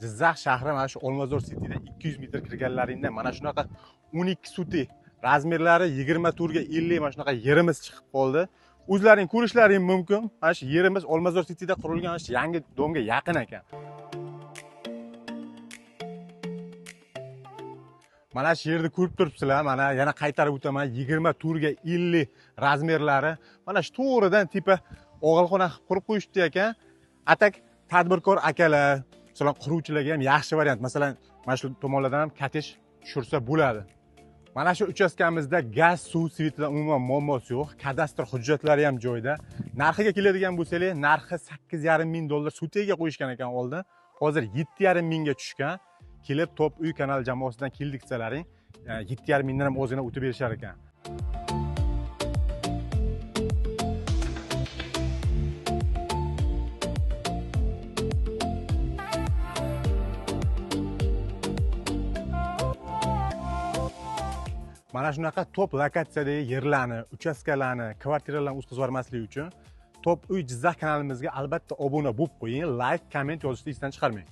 Jizzax shahri mana shu Olmazor Cityda 200 metr kirganlaringda mana shunaqa 12 suti razmerlari 24 ga 50 mana shunaqa yerimiz chiqib qoldi. O'zlaring ko'rishlaring mumkin. Mana shu yerimiz Olmazor Cityda qurilgan yangi domga yaqin ekan. Mana shu yerni ko'rib turibsizlar. Mana yana qaytarib o'taman. 24 ga 50 razmerlari. Mana shu to'g'ridan tipa og'ilxona qurib qo'yishdi ekan. Atak tadbirkor akalar, masalan quruvchilarga ham yaxshi variant. Masalan, mana shu tomonlardan ham kotej tushirsa bo'ladi. Mana shu uchastkamizda gaz, suv, svetidan umuman muammosi yo'q. Kadastr hujjatlari ham joyida. Narxiga keladigan bo'lsak, narxi $8,500 sutiga qo'yishgan ekan oldin. Hozir 7,5 mingga tushgan. Kelib Top uy kanal jamoasidan keldik desalaring, 7,5 mingdan ham o'zini o'tib berishar ekan. Mana shunaqa top lokatsiyadagi yerlarni, uchastkalarni, kvartiralarni o'tkazib uchun Top uy Jizzax kanalimizga albatta obuna bo'lib qo'ying, like, komment yozishni esdan chiqarmang.